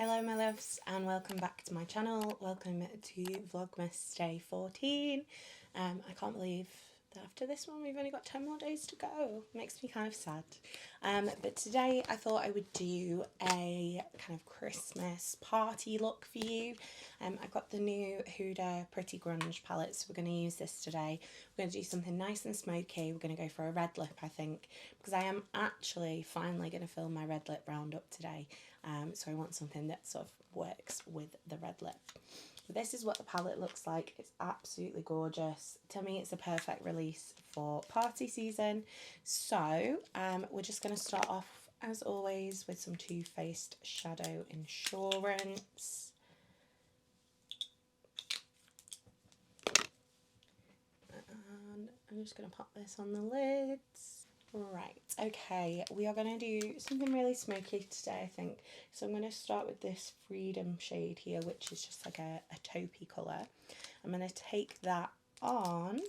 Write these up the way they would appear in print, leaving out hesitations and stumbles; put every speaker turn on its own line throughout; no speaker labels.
Hello my loves and welcome back to my channel. Welcome to Vlogmas day 14. I can't believe that after this one we've only got 10 more days to go. Makes me kind of sad. But today I thought I would do a kind of Christmas party look for you. I've got the new HUDA Pretty Grunge palette, so we're going to use this today. We're going to do something nice and smoky. We're going to go for a red lip, I think, because I am actually finally going to fill my red lip round up today. So I want something that sort of works with the red lip. So this is what the palette looks like. It's absolutely gorgeous. To me, it's a perfect release for party season. So we're just going to start off, as always, with some Too Faced Shadow Insurance. And I'm just going to pop this on the lids. Right, okay, we are going to do something really smoky today, I think. So I'm going to start with this Freedom shade here, which is just like a taupey colour. I'm going to take that on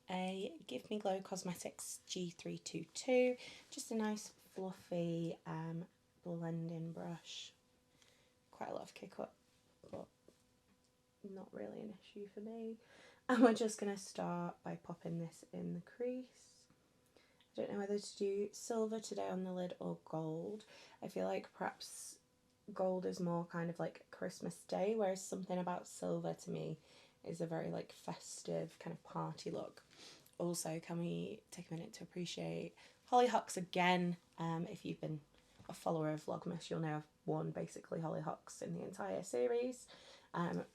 a Give Me Glow Cosmetics G322, just a nice fluffy blending brush. Quite a lot of kick up, but not really an issue for me. And we're just going to start by popping this in the crease. I don't know whether to do silver today on the lid or gold. I feel like perhaps gold is more kind of like Christmas Day, whereas something about silver to me is a very like festive kind of party look. Also, can we take a minute to appreciate hollyhocks again? If you've been a follower of Vlogmas, you'll know I've worn basically hollyhocks in the entire series.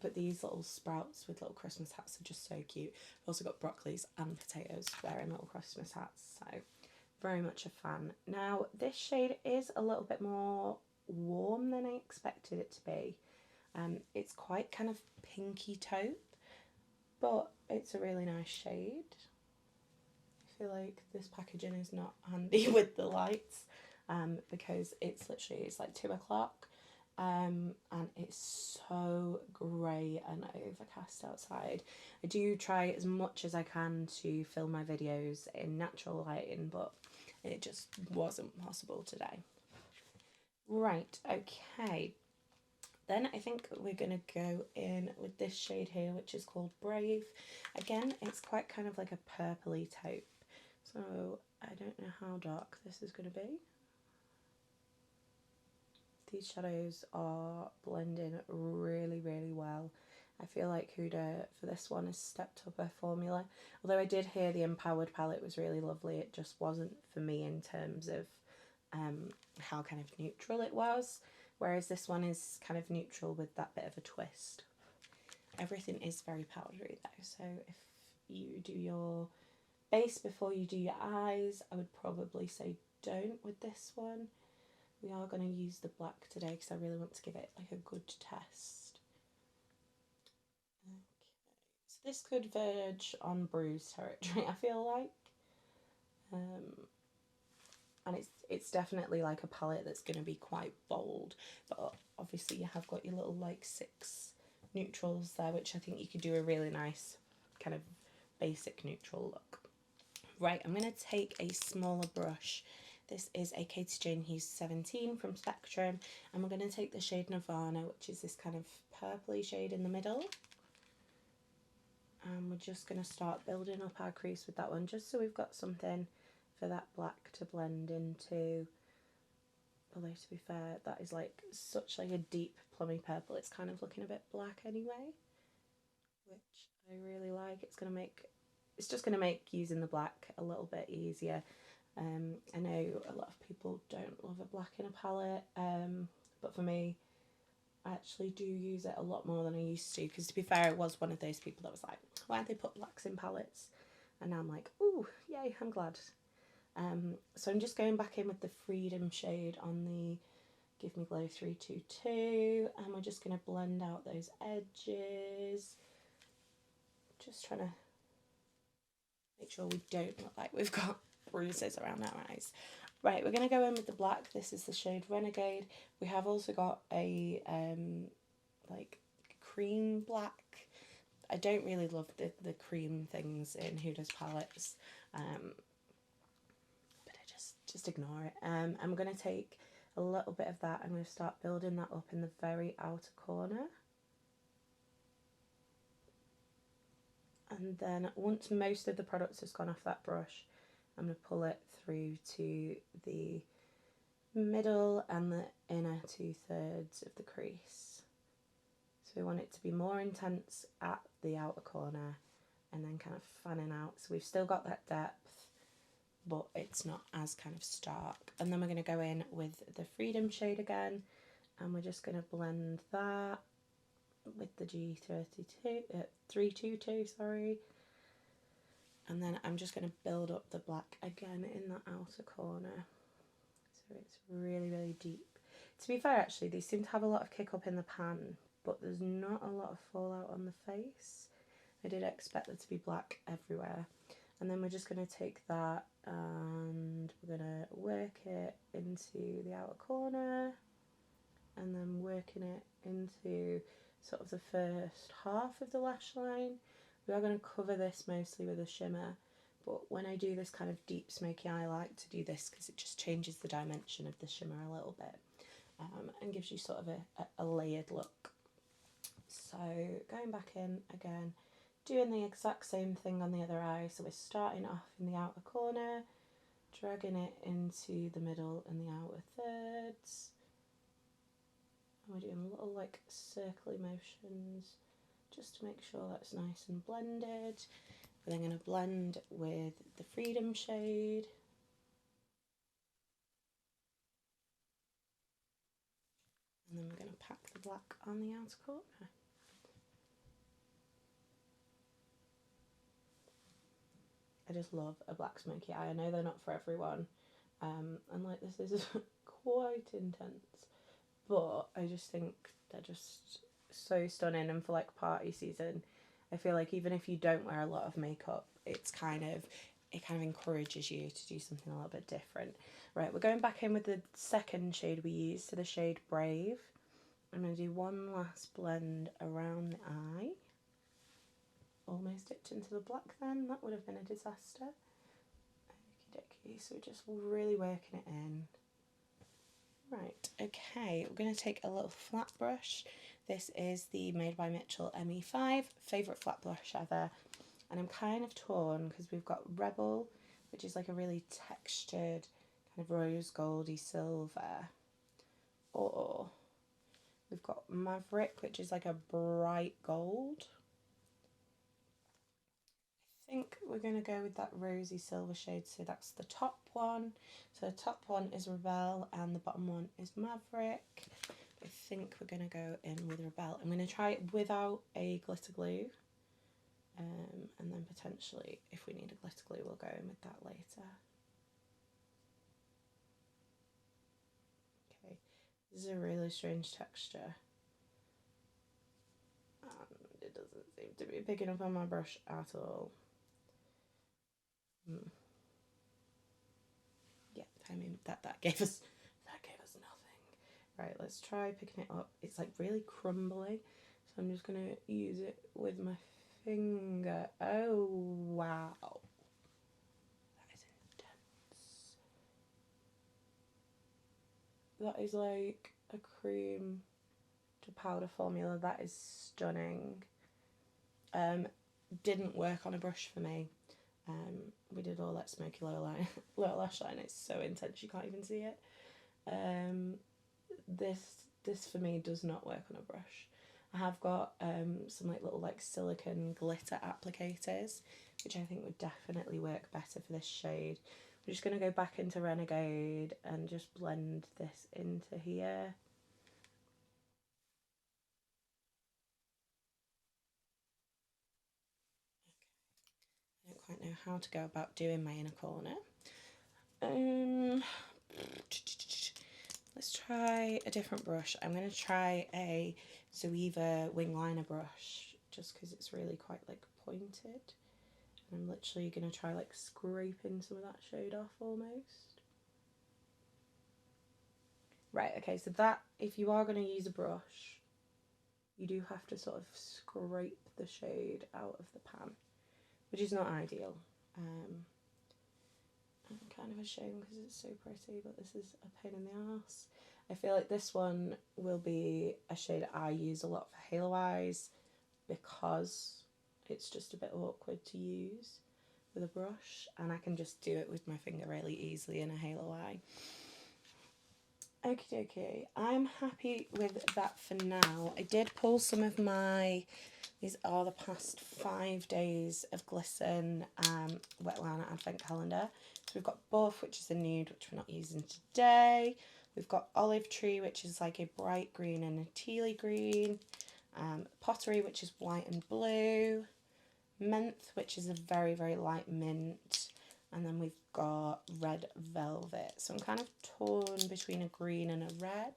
But these little sprouts with little Christmas hats are just so cute. I've also got broccolis and potatoes wearing little Christmas hats, so very much a fan. Now this shade is a little bit more warm than I expected it to be. It's quite kind of pinky taupe, but it's a really nice shade. I feel like this packaging is not handy with the lights because it's like 2 o'clock. And it's so grey and overcast outside. I do try as much as I can to film my videos in natural lighting, but it just wasn't possible today. Right, okay. Then I think we're going to go in with this shade here, which is called Brave. Again, it's quite kind of like a purpley taupe. So I don't know how dark this is going to be. These shadows are blending really, really well. I feel like HUDA for this one has stepped up her formula. Although I did hear the Empowered palette was really lovely, it just wasn't for me in terms of how kind of neutral it was. Whereas this one is kind of neutral with that bit of a twist. Everything is very powdery though, so if you do your base before you do your eyes, I would probably say don't with this one. We are going to use the black today because I really want to give it like a good test. Okay, so this could verge on bruise territory, I feel like. And it's definitely like a palette that's going to be quite bold, but obviously you have got your little like 6 neutrals there, which I think you could do a really nice kind of basic neutral look. Right, I'm going to take a smaller brush. This is a Katie Jane Hughes 17 from Spectrum, and we're going to take the shade Nirvana, which is this kind of purpley shade in the middle. And we're just going to start building up our crease with that one, just so we've got something for that black to blend into. Although to be fair, that is like such like a deep plummy purple, it's kind of looking a bit black anyway, which I really like. It's just going to make using the black a little bit easier. I know a lot of people don't love a black in a palette, but for me, I actually do use it a lot more than I used to, because to be fair, I was one of those people that was like, why don't they put blacks in palettes? And now I'm like, ooh, yay, I'm glad. So I'm just going back in with the Freedom shade on the Give Me Glow 322, and we're just going to blend out those edges. Just trying to make sure we don't look like we've got bruises around our eyes. Right, we're going to go in with the black. This is the shade Renegade. We have also got a like cream black. I don't really love the cream things in HUDA's palettes, but I just ignore it. I'm going to take a little bit of that. I'm going to start building that up in the very outer corner. And then once most of the product has gone off that brush, I'm going to pull it through to the middle and the inner 2/3 of the crease. So we want it to be more intense at the outer corner and then kind of fanning out. So we've still got that depth, but it's not as kind of stark. And then we're going to go in with the Freedom shade again, and we're just going to blend that with the G322, sorry. And then I'm just going to build up the black again in that outer corner. So it's really, really deep. To be fair, actually, these seem to have a lot of kick up in the pan, but there's not a lot of fallout on the face. I did expect there to be black everywhere. And then we're just going to take that and we're going to work it into the outer corner, and then working it into sort of the first half of the lash line. We are going to cover this mostly with a shimmer, but when I do this kind of deep smoky eye, I like to do this because it just changes the dimension of the shimmer a little bit, and gives you sort of a layered look. So going back in again, doing the exact same thing on the other eye. So we're starting off in the outer corner, dragging it into the middle and the outer thirds. And we're doing little like circly motions just to make sure that's nice and blended. We're then going to blend with the Freedom shade. And then we're going to pack the black on the outer corner. I just love a black smoky eye. I know they're not for everyone, and like this is quite intense, but I just think they're just so stunning. And for like party season, I feel like even if you don't wear a lot of makeup, it kind of encourages you to do something a little bit different. Right, we're going back in with the second shade we used, so the shade Brave. I'm going to do one last blend around the eye. Almost dipped into the black then, that would have been a disaster. Okie dokie, so we're just really working it in. Right, okay, we're going to take a little flat brush. This is the Made by Mitchell ME5, favourite flat brush ever. And I'm kind of torn because we've got Rebel, which is like a really textured kind of rose goldy silver. Or we've got Maverick, which is like a bright gold. I think we're going to go with that rosy silver shade, so that's the top one. So the top one is Rebel and the bottom one is Maverick. I think we're going to go in with Rebel. I'm going to try it without a glitter glue, and then potentially if we need a glitter glue we'll go in with that later. Okay, this is a really strange texture and it doesn't seem to be picking up on my brush at all. Yeah, I mean that gave us nothing. Right, let's try picking it up. It's like really crumbly, so I'm just gonna use it with my finger. Oh wow, that is intense. That is like a cream to powder formula. That is stunning. Didn't work on a brush for me. We did all that smoky lower lash line. It's so intense you can't even see it. This for me does not work on a brush. I have got some like little like silicone glitter applicators, which I think would definitely work better for this shade. I'm just going to go back into Renegade and just blend this into here. I don't quite know how to go about doing my inner corner. Let's try a different brush. I'm going to try a Zoeva wing liner brush just because it's really quite like pointed. And I'm literally going to try like scraping some of that shade off almost. Right, okay, so that, if you are going to use a brush, you do have to sort of scrape the shade out of the pan, which is not ideal. kind of ashamed because it's so pretty, but this is a pain in the ass. I feel like this one will be a shade I use a lot for halo eyes because it's just a bit awkward to use with a brush, and I can just do it with my finger really easily in a halo eye. Okie dokie, I'm happy with that for now. I did pull some of my, these are the past 5 days of Glisten Wet Liner Advent Calendar. So we've got Buff, which is a nude, which we're not using today. We've got Olive Tree, which is like a bright green and a tealy green. Pottery, which is white and blue. Menthe, which is a very, very light mint. And then we've got Red Velvet. So I'm kind of torn between a green and a red.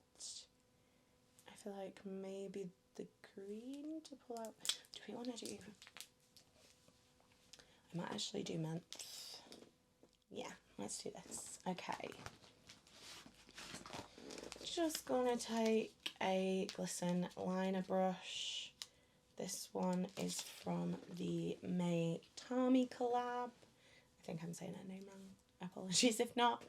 I feel like maybe the green to pull out. Do we want to do... I might actually do Menthe. Yeah, let's do this. Okay. Just gonna take a Glisten liner brush. This one is from the May Tami collab. I think I'm saying her name wrong. Apologies if not.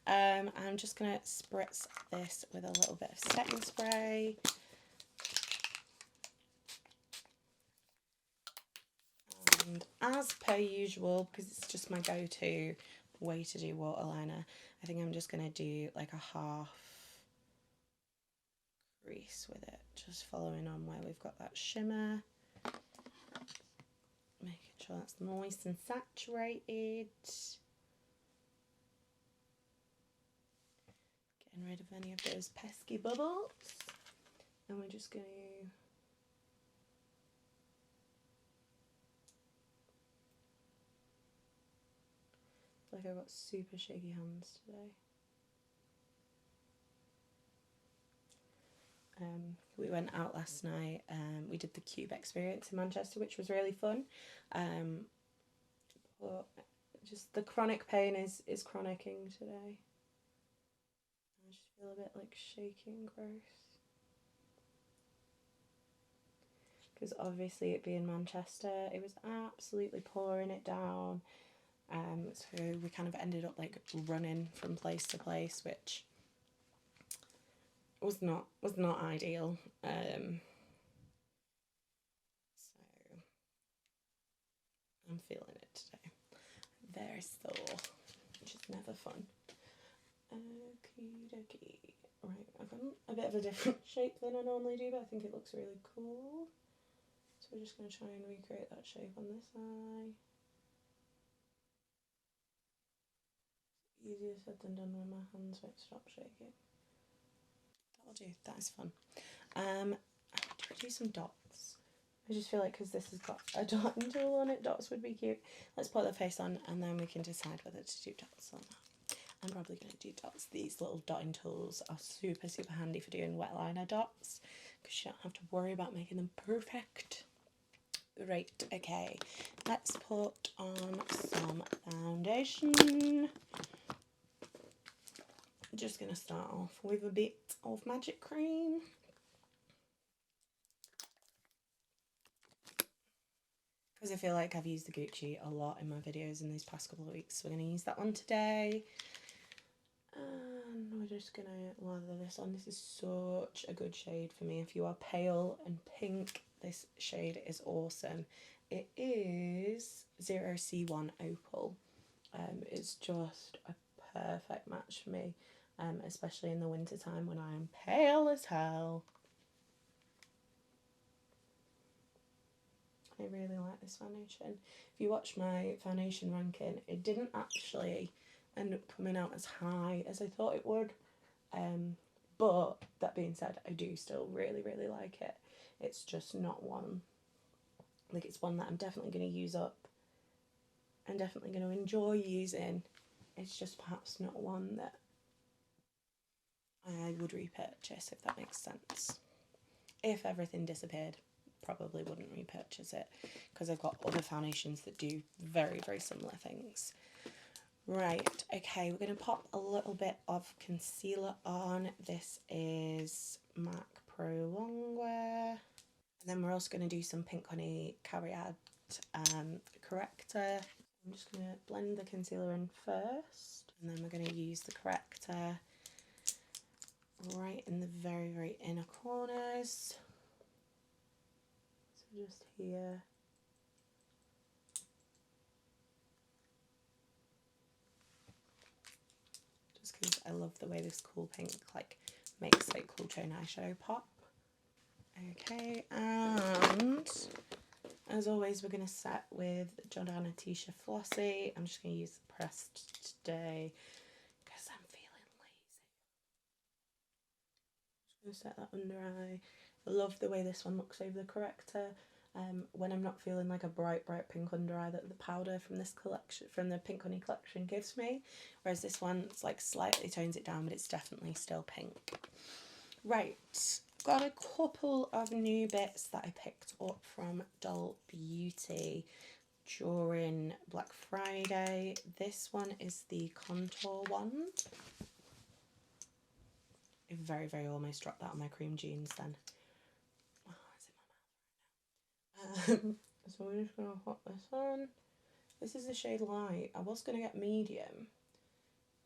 I'm just gonna spritz this with a little bit of setting spray. And as per usual, because it's just my go-to way to do waterliner, I think I'm just gonna do like a half crease with it, just following on where we've got that shimmer, making sure that's moist and saturated, getting rid of any of those pesky bubbles, and we're just going to like I've got super shaky hands today. We went out last night, we did the Cube experience in Manchester, which was really fun, but just the chronic pain is chronicking today. I just feel a bit like shaky and gross, because obviously it being Manchester, it was absolutely pouring it down, so we kind of ended up like running from place to place, which was not ideal. So I'm feeling it today. Very sore, which is never fun. Okie dokie. Right, I've got a bit of a different shape than I normally do, but I think it looks really cool. So we're just going to try and recreate that shape on this eye. Easier said than done when my hands won't stop shaking. That'll do, that is fun. Do I do some dots? I just feel like because this has got a dotting tool on it, dots would be cute. Let's put the face on and then we can decide whether to do dots or not. I'm probably going to do dots. These little dotting tools are super, super handy for doing wet liner dots because you don't have to worry about making them perfect. Right, okay, let's put on some foundation. Just going to start off with a bit of magic cream. Because I feel like I've used the Gucci a lot in my videos in these past couple of weeks, so we're going to use that one today. And we're just going to lather this on. This is such a good shade for me. If you are pale and pink, this shade is awesome. It is 0C1 Opal. It's just a perfect match for me, especially in the winter time when I am pale as hell. I really like this foundation. If you watch my foundation ranking, it didn't actually end up coming out as high as I thought it would. But that being said, I do still really, really like it. It's just not one, like it's one that I'm definitely going to use up and definitely going to enjoy using. It's just perhaps not one that I would repurchase, if that makes sense. If everything disappeared, probably wouldn't repurchase it because I've got other foundations that do very, very similar things. Right, okay, we're going to pop a little bit of concealer on. This is MAC Pro Longwear. And then we're also going to do some Pink Honey Cariad corrector. I'm just going to blend the concealer in first, and then we're going to use the corrector right in the very, very inner corners. So just here. Just because I love the way this cool pink like makes a cool tone eyeshadow pop. Okay, and as always, we're going to set with Jordanna Ticia Flossie. I'm just going to use the pressed today because I'm feeling lazy. Just going to set that under eye. I love the way this one looks over the corrector. When I'm not feeling like a bright pink under eye that the powder from this collection, from the Pink Honey collection, gives me. Whereas this one, it's like slightly tones it down, but it's definitely still pink. Right. Got a couple of new bits that I picked up from HUDA Beauty during Black Friday. This one is the contour one. I very, very almost dropped that on my cream jeans then. Oh, it's in my mouth right now. So we're just going to pop this on. This is the shade Light. I was going to get medium,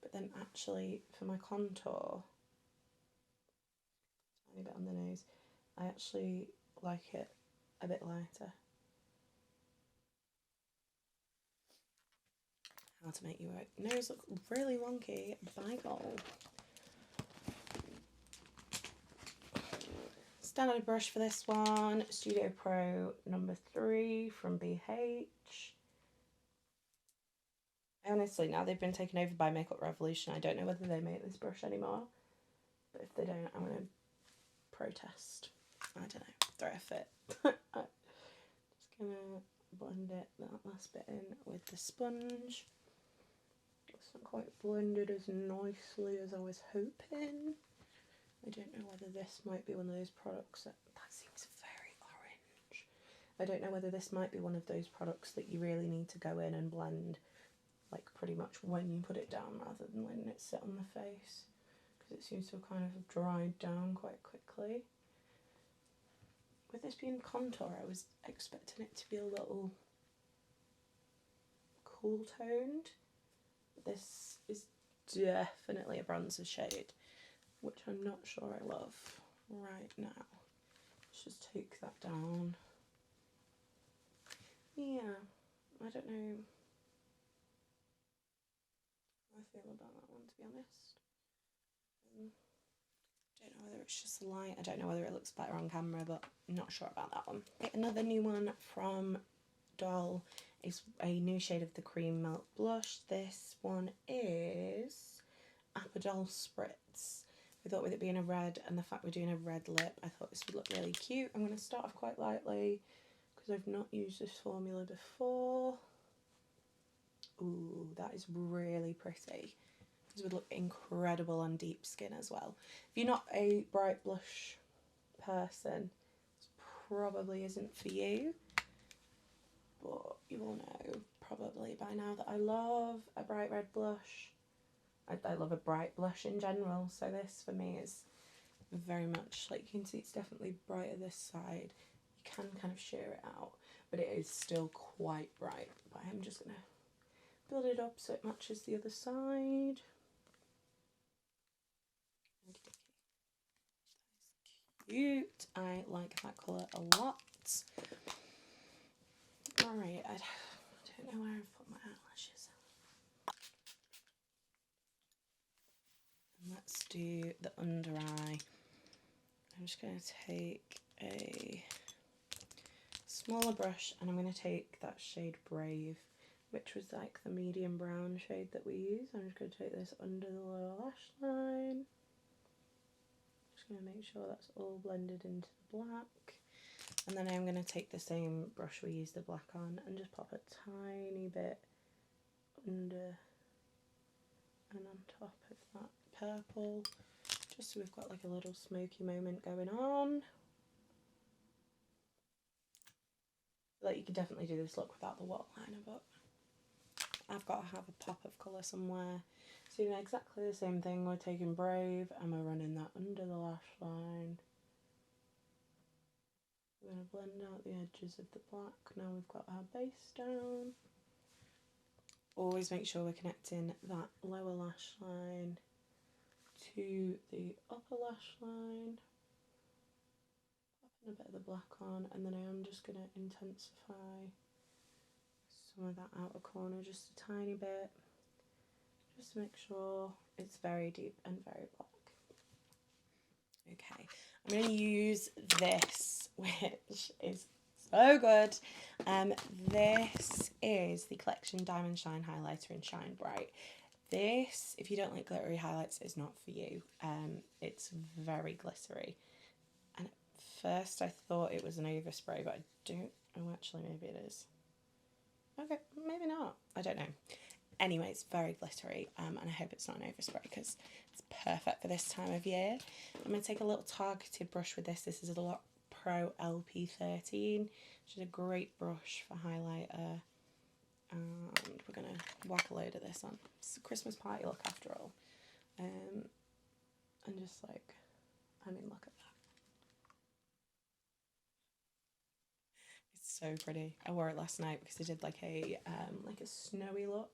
but then actually for my contour, tiny bit on the nose, I actually like it a bit lighter. How to make your nose look really wonky by goal. Standard brush for this one, Studio Pro number 3 from BH. Honestly, now they've been taken over by Makeup Revolution, I don't know whether they make this brush anymore, but if they don't, I'm going to protest. I don't know, throw a fit. Just going to blend it, that last bit in with the sponge. It's not quite blended as nicely as I was hoping. I don't know whether this might be one of those products that seems very orange. I don't know whether this might be one of those products that you really need to go in and blend like pretty much when you put it down rather than letting it sit on the face, because it seems to have kind of dried down quite quickly. With this being contour, I was expecting it to be a little cool toned. This is definitely a bronzer shade, which I'm not sure I love right now. Let's just take that down. Yeah, I don't know how I feel about that one, to be honest. Don't know whether it's just light, I don't know whether it looks better on camera, but I'm not sure about that one. Okay, another new one from Doll is a new shade of the Cream Milk Blush. This one is Aperdoll Spritz. I thought with it being a red and the fact we're doing a red lip, I thought this would look really cute. I'm going to start off quite lightly because I've not used this formula before. Ooh, that is really pretty. This would look incredible on deep skin as well. If you're not a bright blush person, this probably isn't for you. But you all know probably by now that I love a bright red blush. I love a bright blush in general, so this for me is very much, like you can see it's definitely brighter this side. You can kind of sheer it out, but it is still quite bright. But I'm just going to build it up so it matches the other side. That's cute. I like that colour a lot. Alright, I don't know where I've put my eyelashes. And let's do the under eye. I'm just going to take a smaller brush and I'm going to take that shade Brave, which was like the medium brown shade that we use. I'm just going to take this under the lower lash line. Just going to make sure that's all blended into the black. And then I'm going to take the same brush we used the black on and just pop a tiny bit under and on top of that purple, just so we've got like a little smoky moment going on. Like you could definitely do this look without the waterliner, but I've got to have a pop of colour somewhere. So doing exactly the same thing, we're taking Brave and we're running that under the lash line. We're going to blend out the edges of the black now we've got our base down. always make sure we're connecting that lower lash line to the upper lash line. Popping a bit of the black on, and then I am just going to intensify some of that outer corner just a tiny bit, just to make sure it's very deep and very black. Okay, I'm going to use this, which is so good. This is the Collection Diamond Shine Highlighter in Shine Bright. This, if you don't like glittery highlights, is not for you. It's very glittery. And at first I thought it was an overspray, but I don't. Oh, actually, maybe it is. Okay, maybe not. I don't know. Anyway, it's very glittery, and I hope it's not an overspray because it's perfect for this time of year. I'm going to take a little targeted brush with this. This is a Lot Pro LP13, which is a great brush for highlighter. And we're going to whack a load of this on. It's a Christmas party look after all. And just like, I mean, look at that. It's so pretty. I wore it last night because I did like a snowy look.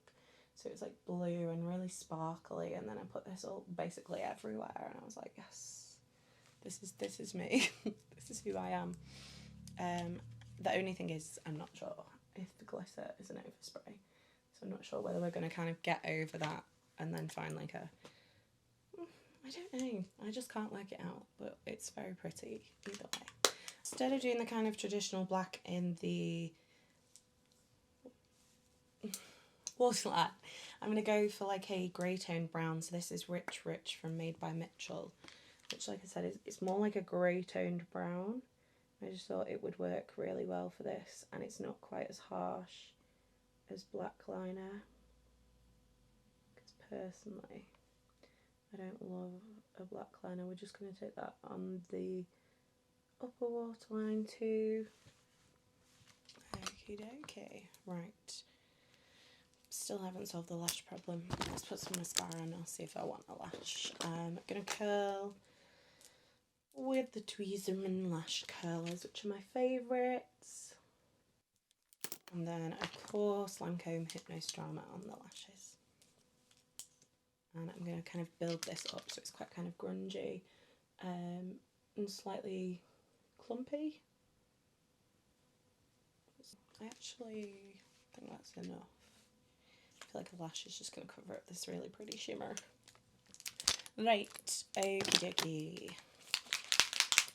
So it was like blue and really sparkly, and then I put this all basically everywhere, and I was like, yes, this is me. This is who I am. The only thing is, I'm not sure if the glitter is an overspray, so I'm not sure whether we're going to kind of get over that and then find like a, I don't know, I just can't work it out, but it's very pretty either way. Instead of doing the kind of traditional black in the waterline, I'm going to go for like a grey tone brown. So this is Rich Rich from Made by Mitchell, which, like I said, it's more like a grey toned brown. I just thought it would work really well for this, and it's not quite as harsh as black liner, because personally I don't love a black liner. We're just going to take that on the upper waterline too. Okie dokie. Right. Still haven't solved the lash problem. Let's put some mascara on. I'll see if I want a lash. I'm going to curl with the Tweezerman lash curlers, which are my favourites. And then, of course, Lancôme Hypnose Drama on the lashes. And I'm going to kind of build this up so it's quite kind of grungy and slightly clumpy. I actually think that's enough. I feel like a lash is just going to cover up this really pretty shimmer. Right, okie dokie.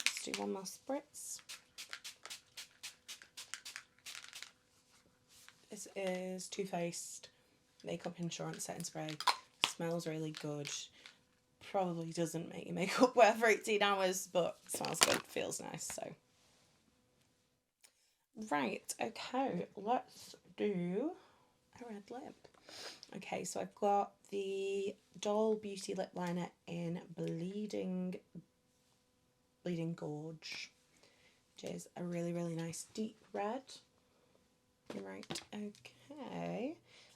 Let's do one more spritz. This is Too Faced Makeup Insurance Setting Spray. Smells really good. Probably doesn't make your makeup wear for 18 hours, but smells good, feels nice, so. Right, okay, let's do a red lip. Okay, so I've got the Doll Beauty Lip Liner in Bleeding Gorg, which is a really, really nice deep red. Right, okay.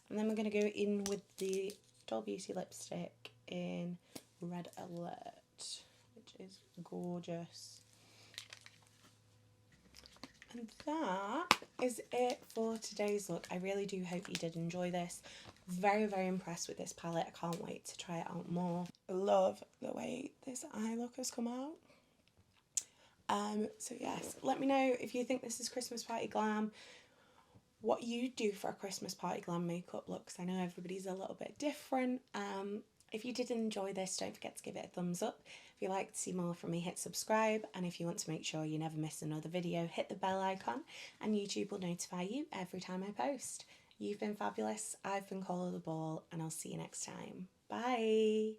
And then we're going to go in with the Doll Beauty lipstick in Red Alert, which is gorgeous. And that is it for today's look. I really do hope you did enjoy this. Very, very impressed with this palette. I can't wait to try it out more. I love the way this eye look has come out. So yes, let me know if you think this is Christmas party glam, what you do for a Christmas party glam makeup look, because I know everybody's a little bit different. If you did enjoy this, don't forget to give it a thumbs up. If you'd like to see more from me, hit subscribe. And if you want to make sure you never miss another video, hit the bell icon and YouTube will notify you every time I post. You've been fabulous. I've been Coleoftheball, and I'll see you next time. Bye.